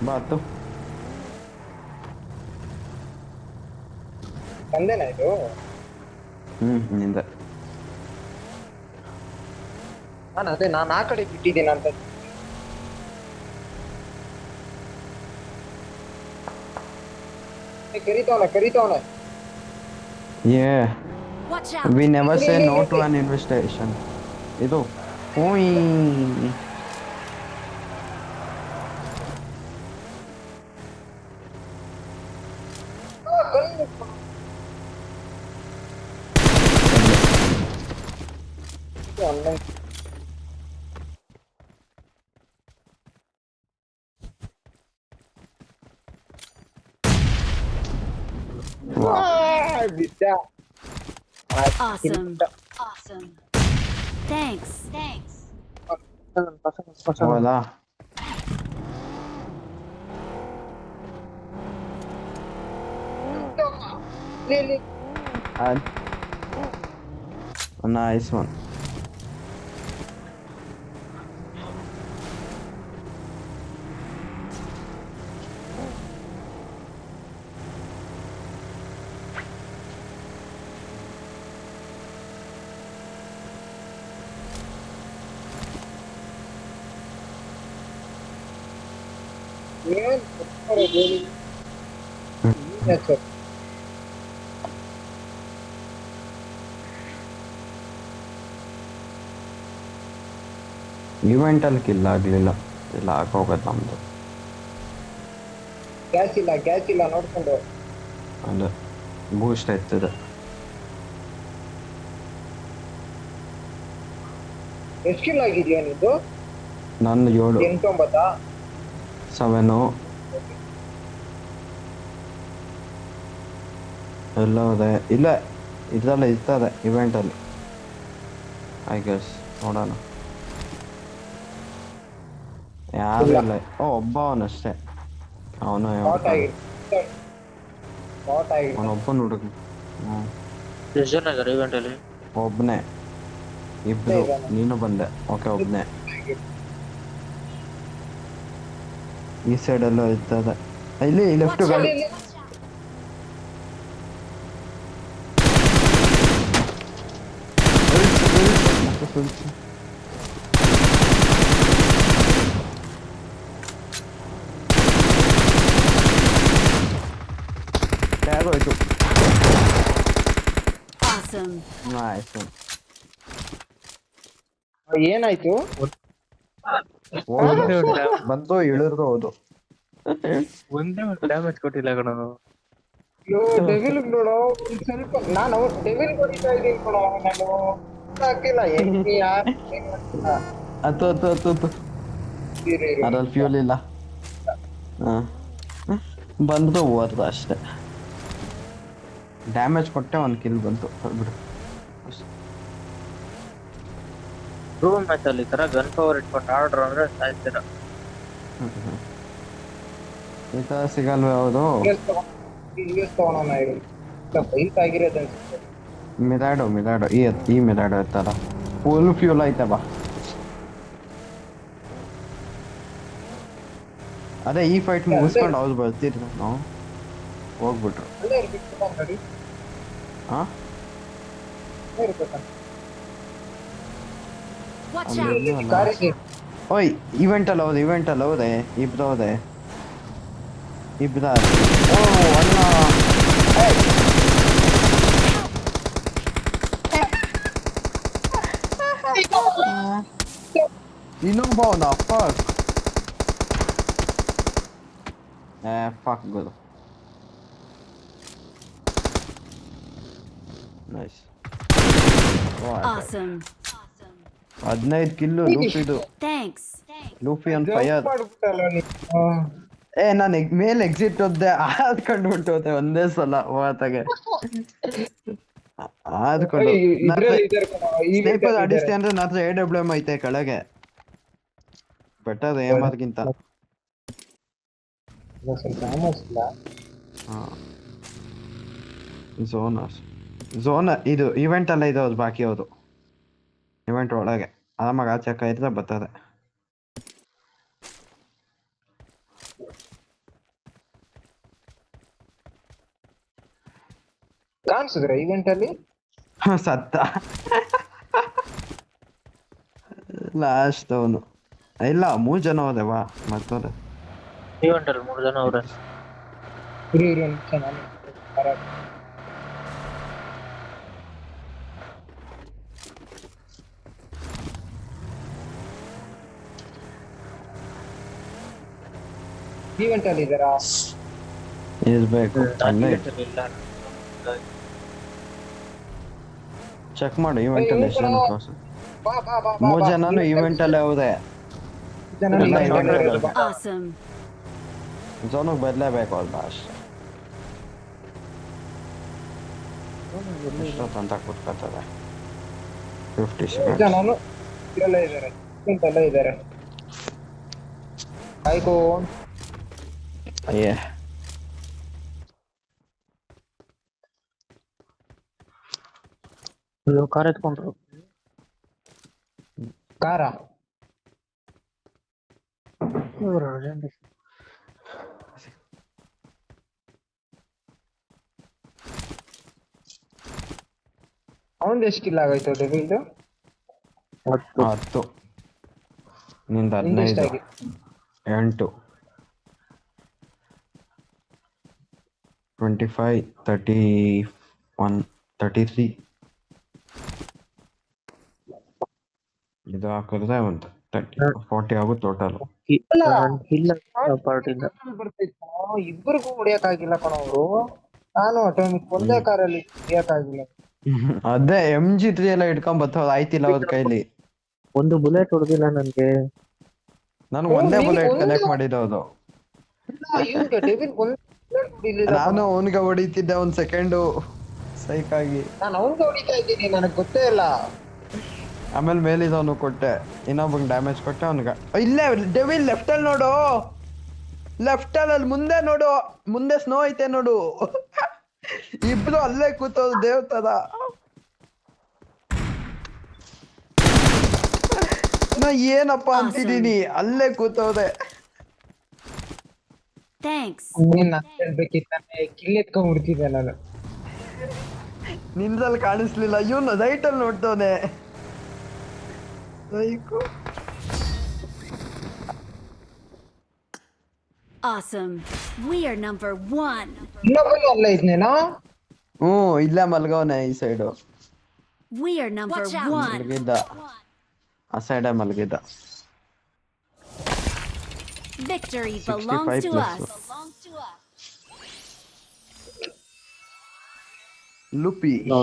ಬಾತು ತಂದೆನಾ ಇದು? ನಿಂದ ನಾನು ಆ ಕಡೆ ಬಿಟ್ಟಿದ್ದೀನಿ ಅಂತ. ಕರಿತವನೆ. Yeah, Watch out! we never say no to ಇಲ್ಲಿ. an invitation. ಇದು ಓಯ್ ಬಿದ್ದ. Awesome. Awesome. Thanks. Thanks. ಹೋದ ಇಲ್ಲಿ. Nice one. ಏನ್ ಕೊಡ್ತಾರೆ ಹೇಳಿ? ಇವೆಂಟ್ ಅಲ್ಲಿ ಕಿಲ್ ಆಗ್ಲಿಲ್ಲ. ಇಲ್ಲ ಹೋಗೋದು ನಮ್ದು. ಗ್ಯಾಸ್ ಇಲ್ಲ ನೋಡ್ಕೊಂಡು. ಅದು ಬೂಸ್ಟ್ ಆಯ್ತದೆ. ಎಷ್ಟು ಕಿಲ್ ಆಗಿದ್ಯಾ ನಿಂದು? ನಂದು 7 8 7 ಎಲ್ಲ ಇದೆ. ಇಲ್ಲ ಇದೆಲ್ಲ ಇರ್ತದೆ ಇವೆಂಟಲ್ಲಿ ಐ ಗೆಸ್. ನೋಡೋಣ ಯಾರು ಇಲ್ಲ. ಒಬ್ಬ ಅವನಷ್ಟೇ. ಅವನು ಅವನೊಬ್ಬನ ಹುಡುಗ. ಎಷ್ಟು ಜನ ಇದ್ದಾರೆ ಇವೆಂಟ್ ಅಲ್ಲಿ? ಒಬ್ಬನೇ. ಇಬ್ರು. ನೀನು ಬಂದೆ. ಓಕೆ ಒಬ್ಬನೇ. ಈ ಸೈಡಲ್ಲೂ ಇರ್ತದೆ. ಇಲ್ಲಿ ಲೆಫ್ಟ್ ಗಾಡಿ. ಆಗೋಯ್ತು. Awesome. ಆಯ್ತು. ಏನಾಯ್ತು? ಬಂದು ಇಳಿದ್ರು. ಹೌದು ಒಂದೇ ಡ್ಯಾಮೇಜ್ ಕೊಟ್ಟಿಲ್ಲ ಕಣ. ಡೆವಿಲ್ ನೋಡೋ ಸ್ವಲ್ಪ ನಾನು ಡೆವಿಲ್ ಹೊಡಿತಾ ಇದ್ದೀನಿ ಕಣೋ. ನಾನು ಹಾಕಿಲ್ಲ. ಅದ್ರಲ್ಲಿ ಫ್ಯೂಲ್ ಇಲ್ಲ. ಬಂದು ಹೋದ್ರು ಅಷ್ಟೇ. ಡ್ಯಾಮೇಜ್ ಕೊಟ್ಟೆ ಒಂದು ಕಿಲ್ ಬಂತು. ಬಿಡು. ರೂಮ್ ಮ್ಯಾಚ್ ಅಲ್ಲಿ ತರ ಗನ್ ಪವರ್ ಇಟ್ಕೊಂಡು ಆರ್ಡರ್ ಅಂದ್ರೆ ಸಾಯ್ತೀರ. ಈ ತರ ಸಿಗಲ್ವ? ಹೌದು ತಗೋಣ ಬೈಕ್ ಆಗಿರೋದು ಅನ್ಸುತ್ತೆ. ಮಿದಾಡೋ ಈ ಮಿದಾಡೋ ಇರ್ತಾರ. ಫುಲ್ ಫ್ಯೂಲ್ ಆಯ್ತವ. ಅದೇ ಈ ಫೈಟ್ ಮುಗಿಸ್ಕೊಂಡು ಅವ್ರು ಬರ್ತಿದ್ರು. ನಾವು ಹೋಗ್ಬಿಟ್ರು. ಅಲ್ಲೇ ಇರ್ಬೇಕು ಗಾಡಿ. ಹಾ Watch out! ಕಾರಿಗೆ ಓಯ್ ಇವೆಂಟಲ್ಲಿ ಹೌದೆ. ಇಬ್ರು ಹೌದೆ. ಇಬ್ರ. ಓ ಅಣ್ಣ. ಇನ್ನೊಬ್ಬ ಅವನ ಫಕ್. ಫಕ್ ಗುರು. ನೈಸ್. Awesome. 15 ಕಿಲ್ಲು ಲೂಫಿದು. Thanks. Luffy on fire. ಮಾಡ್ಬಿಟ್ಟಲ್ಲ ನೀನು. ನಾನು ಮೇಲೆ ಎಕ್ಸಿಟ್ ಹೋದೆ. ಆದ್ ಕಂಡುಬಿಟ್ಟು ಹೋದೆ ಒಂದೇ ಸಲ ಹೋತಾಗೆ. ಆದ್ಕೊಂಡು ಸ್ನೈಪರ್ ಆಡಿಸ್ತೆ ಅಂದ್ರೆ ನನ್ನ ಹತ್ರ AWM ಐತೆ ಕೆಳಗೆ. ಬೆಟರ್ AMRಗಿಂತ. ಝೋನ್ ಇದು ಇವೆಂಟ್ ಅಲ್ಲ ಇದು. ಬಾಕಿ ಹೌದು ಇವೆಂಟ್ ಒಳಗೆ ಆರಾಮಾಗಿ ಆಚೆ ಇದ್ರೆ ಬರ್ತದೆ. ಕಾಣಿಸಿದ್ರ ಇವೆಂಟ್ ಅಲ್ಲಿ ಸತ್ತ ಲಾಸ್ಟ್ ಅವನು. ಇಲ್ಲ 3 ಜನ ಹೋದೆವ ಮತ್ತೋದೆ. ಈವೆಂಟ್ ಅಲ್ಲಿ 3 ಜನ ಅವ್ರೆ. ಇರು ಒಂದ್ ನಿಮಿಷ ನಾನು ಇವೆಂಟ್ ಅಲ್ಲಿ ಇದ್ದಾರಾ? ಇರ್ಬೇಕು ಅಲ್ಲೇ event ಅಲ್ಲಿ ಇಲ್ಲ. ಚೆಕ್ ಮಾಡು ಈವೆಂಟ್ ಅಲ್ಲಿ ಎಷ್ಟು ಜನ ಕ್ರಾಸ್. ಬಾ ಬಾ ಬಾ 3 ಜನನು ಈವೆಂಟ್ ಅಲ್ಲೇ ಹೋದೆ. ಜನ ಎಲ್ಲ event event ಅಲ್ಲಿ ಅಲ್ಲಿ. ಬಾ. Awesome. ಝೋನಿಗೆ ಬದಲೇಬೇಕು ಅಲ್ಲ ಅಷ್ಟೇ. ಎಷ್ಟೊತ್ತಂತ ಕೂತ್ಕೊತದೆ 50 seconds. ಜನನು ಇರಲ್ಲ ಇದ್ದಾರೆ event ಅಲ್ಲೇ ಇದ್ದಾರೆ. ಆಯ್ತು ಅಯ್ಯೇ ಅಯ್ಯೋ ಕಾರ್ ಎತ್ಕೊಂಡ್ರು. ಕಾರ ಇವ್ರು urgent. ಅವನ್ ಎಷ್ಟು ಕಿಲ್ ಆಗೋಯ್ತು ಡೆವಿಲ್ದು? 10 ನಿಂದ ನಿಂದು 15 ಎಷ್ಟಾಗಿ? 8 25 31 33 ಇದು ಹಾಕಿದ್ರೆ ಒಂದು 40 ಆಗುತ್ತೆ ಟೋಟಲ್. ಇಲ್ಲ ಪಾರ್ಟಿಂದ ಬರ್ತಿತ್ತು ಇಬ್ಬರಿಗೂ ಹೊಡಿಯಕ್ಕಾಗಿಲ್ಲ ಕಣ ಅವರು. ನಾನು ಅಟೋಮಿಕ್ ಒಂದೇ ಕಾರಲ್ಲಿ ಹೊಡಿಯಕ್ಕಾಗಿಲ್ಲ. ಅದೇ MG3 ಎಲ್ಲ ಇಟ್ಕೊಂಡ್ ಬರ್ತವ್ರು ಆಯ್ತಿಲ್ಲ ಅವ್ರ ಕೈಲಿ. ಒಂದು ಬುಲೆಟ್ ಹೊಡೆದಿಲ್ಲ ನನ್ಗೆ. ನಾನು ಒಂದೇ ಬುಲೆಟ್ ಕಲೆಕ್ಟ್ ಮಾಡಿರೋದು. ಇವ್ನಿಗೆ ಡೆವಿಲ್ ಹೊಡಿಲಿಲ್ಲ. ನಾನು ಅವನಿಗೆ ಹೊಡಿತಿದ್ದೆ ಒಂದ್ ಸೆಕೆಂಡು ಸೈಕ್ ಆಗಿ. ನಾನು ಅವ್ನಿಗೆ ಹೊಡಿತಾ ಇದ್ದೀನಿ ನನಗೆ ಗೊತ್ತೇ ಇಲ್ಲ. ಆಮೇಲೆ ಮೇಲಿದವನು ಕೊಟ್ಟೆ, ಇನ್ನೊಬ್ಬಂಗೆ ಡ್ಯಾಮೇಜ್ ಕೊಟ್ಟೆ ಅವನಿಗೆ. ಇಲ್ಲೇ ಡೆವಿಲ್ ಲೆಫ್ಟ್ ಅಲ್ಲಿ ನೋಡು, ಲೆಫ್ಟ್ ಅಲ್ಲಿ ಮುಂದೆ ನೋಡು, ಮುಂದೆ ಸ್ನೋ ಐತೆ ನೋಡು. ಇಬ್ರು ಅಲ್ಲೇ ಕೂತವ್ರು ದೇವ್ ತರ. ನಾ ಏನಪ್ಪ ಅಂತಿದೀನಿ, ಅಲ್ಲೇ ಕೂತವ್ರೆ. Thanks. ನೀನ್ ನಾನು ಹೇಳ್ಬೇಕಿತ್ತಾನೆ ಕಿಲ್ ಎತ್ಕೊಂಡ್ಬಿಡ್ತಿದ್ದೆ ನಾನು. ನಿಂದ್ರಲ್ಲಿ ಕಾಣಿಸ್ಲಿಲ್ಲ, ಇವನು ರೈಟ್ ಅಲ್ಲಿ ನೋಡ್ತವನೆ. Awesome. We are number 1. ಇನ್ನೊಬ್ಬನು ಅಲ್ಲ ಇದ್ನೇನೋ. ಇಲ್ಲೇ ಮಲ್ಗವನೆ ಈ ಸೈಡು. We are number 1. ಮಲಗಿದ್ದ ಆ ಸೈಡೇ ಮಲಗಿದ್ದ. Victory 65 belongs to plus. us. ಲುಪಿ No.